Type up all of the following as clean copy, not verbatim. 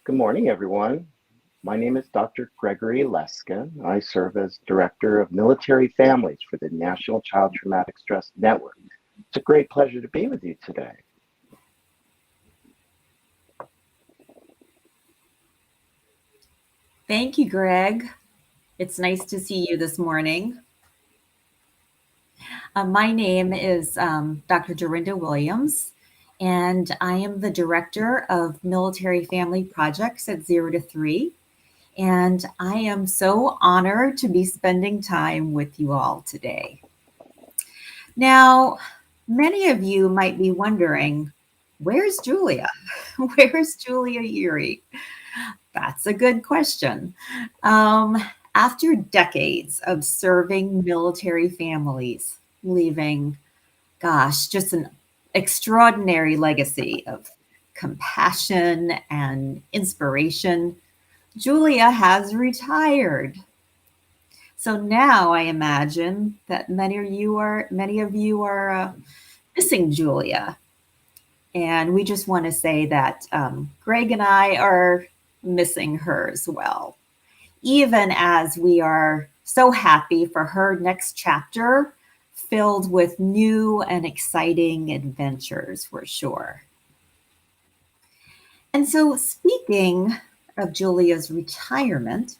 Good morning, everyone. My name is Dr. Gregory Leskin. I serve as Director of Military Families for the National Child Traumatic Stress Network. It's a great pleasure to be with you today. Thank you, Greg. It's nice to see you this morning. My name is Dr. Dorinda Williams, and I am the Director of Military Family Projects at 0 to 3. And I am so honored to be spending time with you all today. Now, many of you might be wondering, where's Julia? Where's Julia Erie? That's a good question. After decades of serving military families, leaving, just an extraordinary legacy of compassion and inspiration, Julia has retired. So now I imagine that many of you are missing Julia. And we just want to say that Greg and I are missing her as well, even as we are so happy for her next chapter filled with new and exciting adventures, for sure. And so, speaking of Julia's retirement,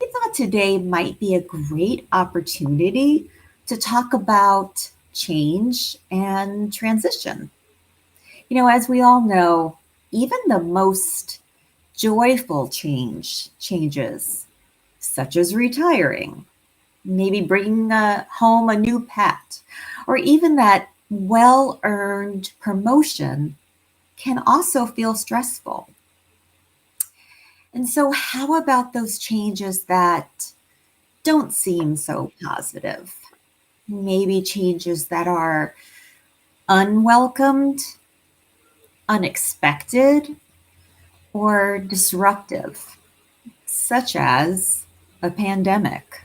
we thought today might be a great opportunity to talk about change and transition. As we all know, even the most joyful changes, such as retiring, maybe bringing home a new pet, or even that well-earned promotion can also feel stressful. And so how about those changes that don't seem so positive? Maybe changes that are unwelcomed, unexpected, or disruptive, such as a pandemic.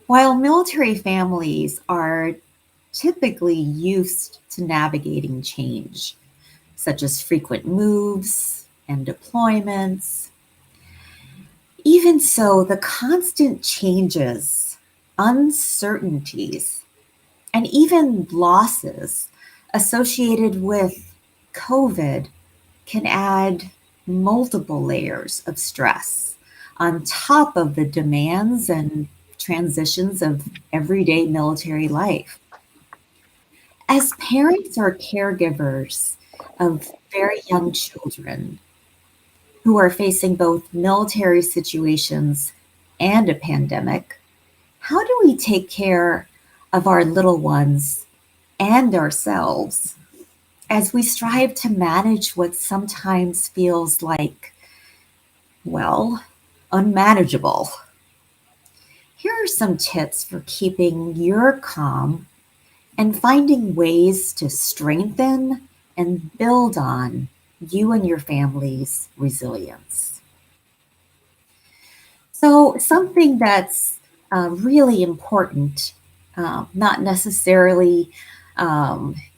While military families are typically used to navigating change, such as frequent moves and deployments, even so, the constant changes, uncertainties, and even losses associated with COVID can add multiple layers of stress on top of the demands and transitions of everyday military life. As parents or caregivers of very young children who are facing both military situations and a pandemic, how do we take care of our little ones and ourselves as we strive to manage what sometimes feels like, unmanageable? Here are some tips for keeping your calm and finding ways to strengthen and build on you and your family's resilience. So, something that's really important, not necessarily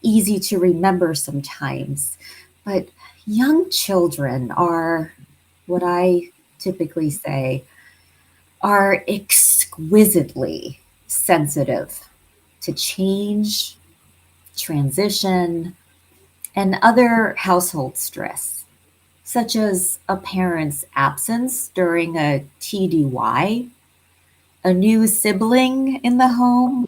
easy to remember sometimes, but young children are what I typically say are exquisitely sensitive to change, transition, and other household stress, such as a parent's absence during a TDY, a new sibling in the home,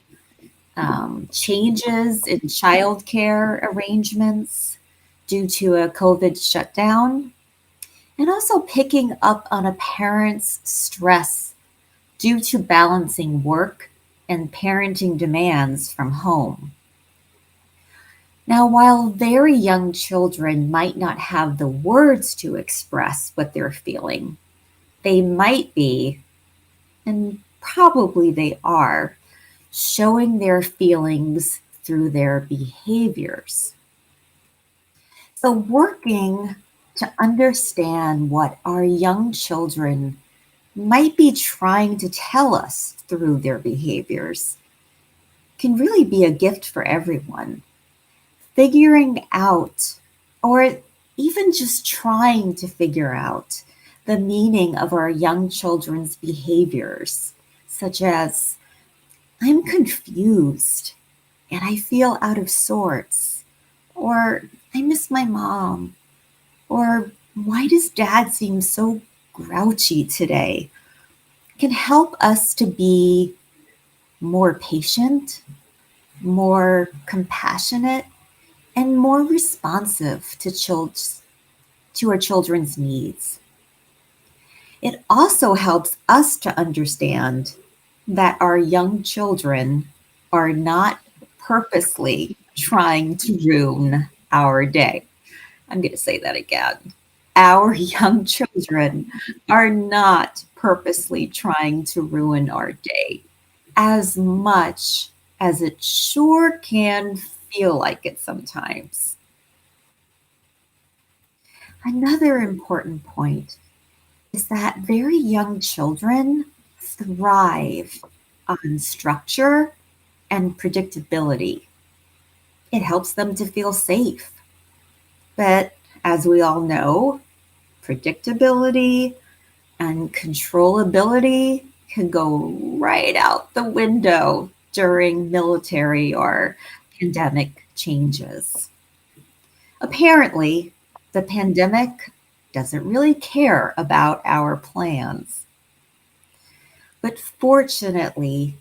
changes in childcare arrangements due to a COVID shutdown, and also picking up on a parent's stress due to balancing work and parenting demands from home. Now, while very young children might not have the words to express what they're feeling, they might be, and probably they are, showing their feelings through their behaviors. So, working to understand what our young children might be trying to tell us through their behaviors can really be a gift for everyone. Figuring out, or even just trying to figure out the meaning of our young children's behaviors, such as, I'm confused and I feel out of sorts, or I miss my mom, or why does dad seem so grouchy today, can help us to be more patient, more compassionate, and more responsive to our children's needs. It also helps us to understand that our young children are not purposely trying to ruin our day. I'm going to say that again. Our young children are not purposely trying to ruin our day as much as it sure can feel like it sometimes. Another important point is that very young children thrive on structure and predictability. It helps them to feel safe. But as we all know, predictability and controllability can go right out the window during military or pandemic changes. Apparently, the pandemic doesn't really care about our plans. But fortunately,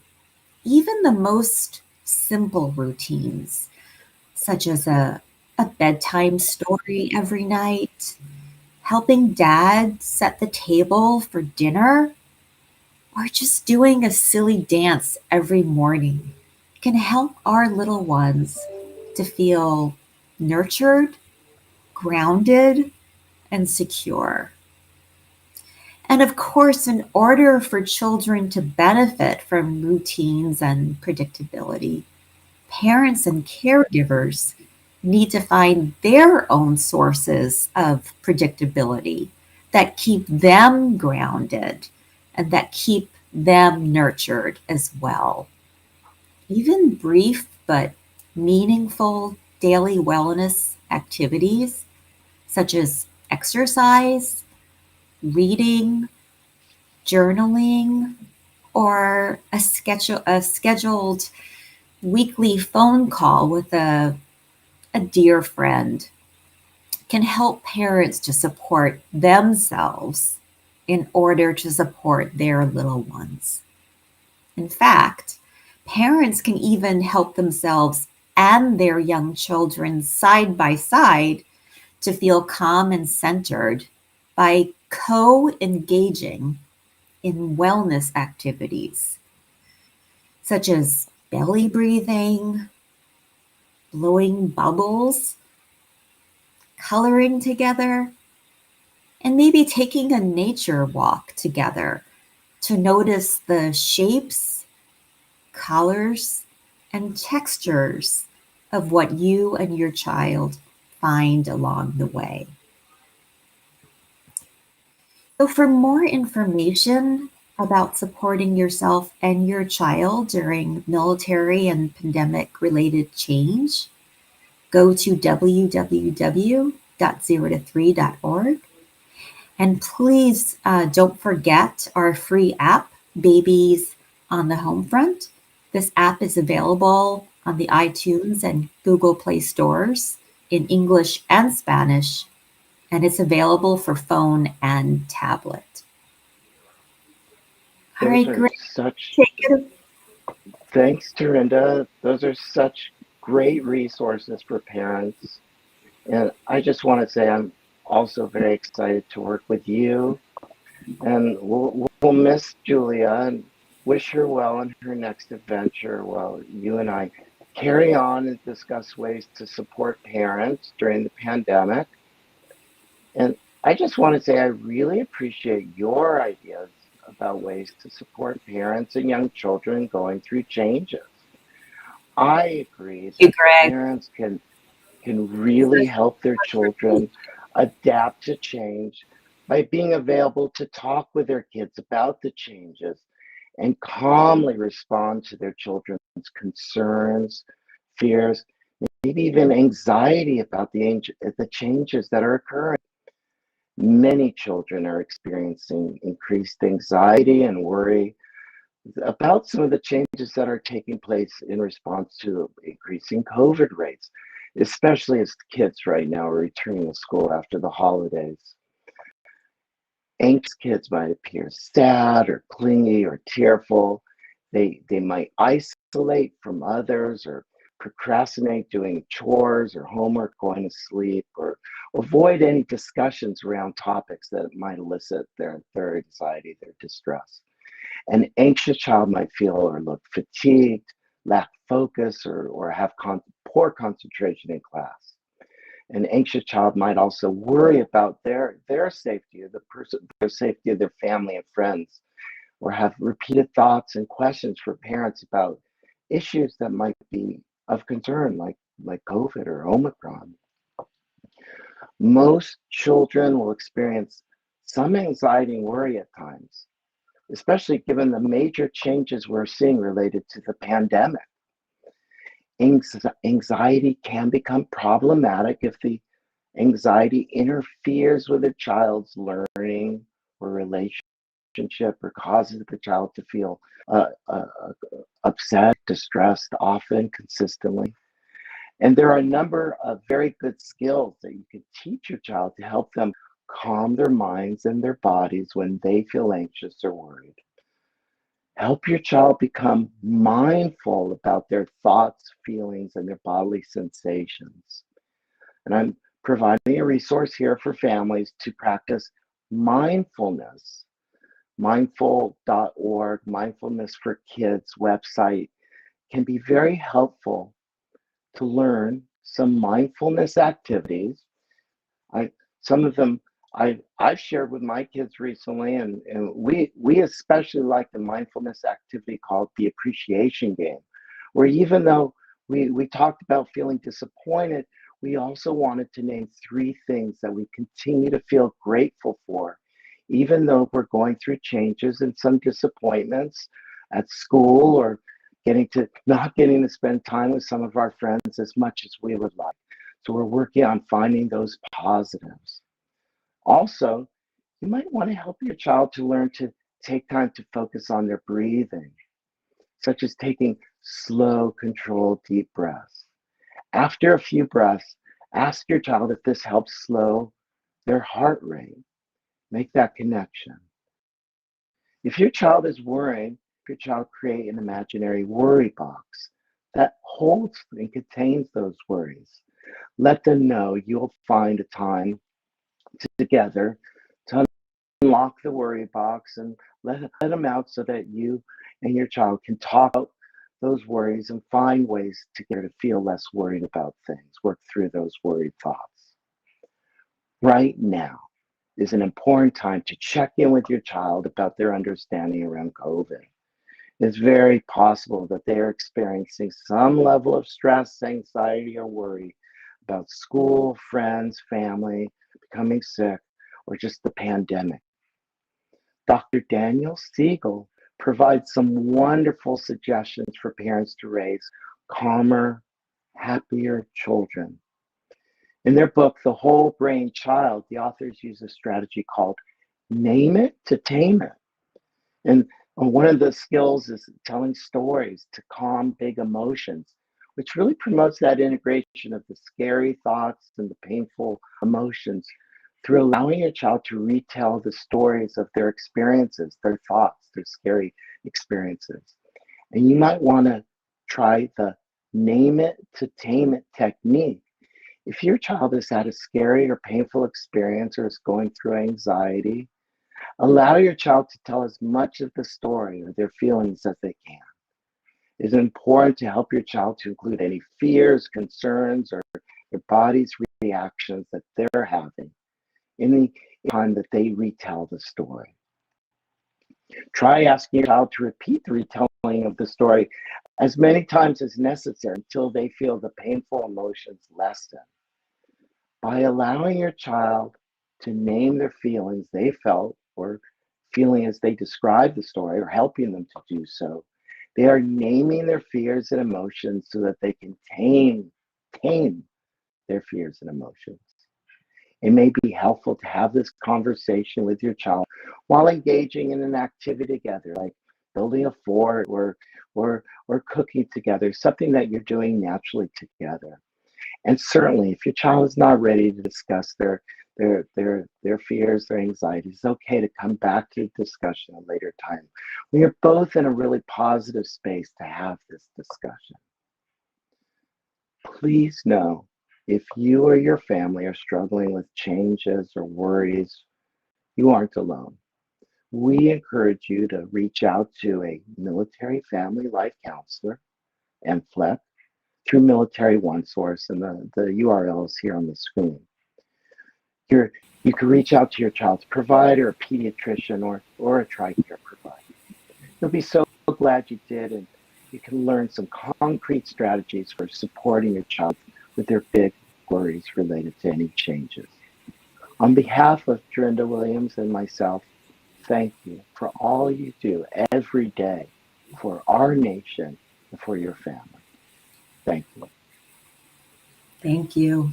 even the most simple routines, such as a bedtime story every night, helping dad set the table for dinner, or just doing a silly dance every morning, can help our little ones to feel nurtured, grounded, and secure. And of course, in order for children to benefit from routines and predictability, parents and caregivers need to find their own sources of predictability that keep them grounded and that keep them nurtured as well. Even brief but meaningful daily wellness activities such as exercise, reading, journaling, or a scheduled weekly phone call with a dear friend can help parents to support themselves in order to support their little ones. In fact, parents can even help themselves and their young children side by side to feel calm and centered by co engaging in wellness activities such as belly breathing, blowing bubbles, coloring together, and maybe taking a nature walk together to notice the shapes, colors, and textures of what you and your child find along the way. So, for more information about supporting yourself and your child during military and pandemic related change, go to www.0to3.org. And please don't forget our free app, Babies on the Home Front. This app is available on the iTunes and Google Play stores in English and Spanish, and it's available for phone and tablet. All Those right, are great. such, Take it. thanks, Dorinda. Those are such great resources for parents. And I just want to say I'm also very excited to work with you. And we'll miss Julia and wish her well in her next adventure while you and I carry on and discuss ways to support parents during the pandemic. And I just want to say I really appreciate your ideas about ways to support parents and young children going through changes. I agree Thank you, that Greg. parents can really help their children adapt to change by being available to talk with their kids about the changes and calmly respond to their children's concerns, fears, maybe even anxiety about the changes that are occurring. Many children are experiencing increased anxiety and worry about some of the changes that are taking place in response to increasing COVID rates, especially as kids right now are returning to school after the holidays. Anxious kids might appear sad or clingy or tearful. They might isolate from others or procrastinate doing chores or homework, going to sleep, or avoid any discussions around topics that might elicit their anxiety, their distress. An anxious child might feel or look fatigued, lack focus, or have poor concentration in class. An anxious child might also worry about their safety, their safety of their family and friends, or have repeated thoughts and questions for parents about issues that might be of concern, like COVID or Omicron. Most children will experience some anxiety and worry at times, especially given the major changes we're seeing related to the pandemic. Anxiety can become problematic if the anxiety interferes with a child's learning or relationship or causes the child to feel uh, uh, upset, distressed, often, consistently. And there are a number of very good skills that you can teach your child to help them calm their minds and their bodies when they feel anxious or worried. Help your child become mindful about their thoughts, feelings, and their bodily sensations. And I'm providing a resource here for families to practice mindfulness. Mindful.org, Mindfulness for Kids website can be very helpful to learn some mindfulness activities. I some of them I've shared with my kids recently, and we especially like the mindfulness activity called the appreciation game, where even though we talked about feeling disappointed, we also wanted to name three things that we continue to feel grateful for, even though we're going through changes and some disappointments at school or not getting to spend time with some of our friends as much as we would like. So we're working on finding those positives. Also, you might want to help your child to learn to take time to focus on their breathing, such as taking slow, controlled, deep breaths. After a few breaths, ask your child if this helps slow their heart rate. Make that connection. If your child is worrying, your child create an imaginary worry box that holds and contains those worries. Let them know you'll find a time together to unlock the worry box and let them out so that you and your child can talk about those worries and find ways together to feel less worried about things, work through those worried thoughts. Right now is an important time to check in with your child about their understanding around COVID. It's very possible that they are experiencing some level of stress, anxiety, or worry about school, friends, family, becoming sick, or just the pandemic. Dr. Daniel Siegel provides some wonderful suggestions for parents to raise calmer, happier children. In their book, The Whole Brain Child, the authors use a strategy called Name It to Tame It. And one of the skills is telling stories to calm big emotions, which really promotes that integration of the scary thoughts and the painful emotions through allowing your child to retell the stories of their experiences, their thoughts, their scary experiences. And you might want to try the name it to tame it technique. If your child has had a scary or painful experience or is going through anxiety, allow your child to tell as much of the story or their feelings as they can. It's important to help your child to include any fears, concerns, or their body's reactions that they're having in the time that they retell the story. Try asking your child to repeat the retelling of the story as many times as necessary until they feel the painful emotions lessen. By allowing your child to name their feelings they felt or feeling as they describe the story or helping them to do so, they are naming their fears and emotions so that they can tame tame their fears and emotions. It may be helpful to have this conversation with your child while engaging in an activity together, like building a fort or cooking together, something that you're doing naturally together. And certainly, if your child is not ready to discuss their fears, their anxieties, it's okay to come back to the discussion at a later time. We are both in a really positive space to have this discussion. Please know if you or your family are struggling with changes or worries, you aren't alone. We encourage you to reach out to a military family life counselor, MFLEC, through Military One Source, and the URL is here on the screen. You can reach out to your child's provider, a pediatrician, or a TRICARE provider. You'll be so glad you did, and you can learn some concrete strategies for supporting your child with their big worries related to any changes. On behalf of Dorinda Williams and myself, thank you for all you do every day for our nation and for your family. Thank you. Thank you.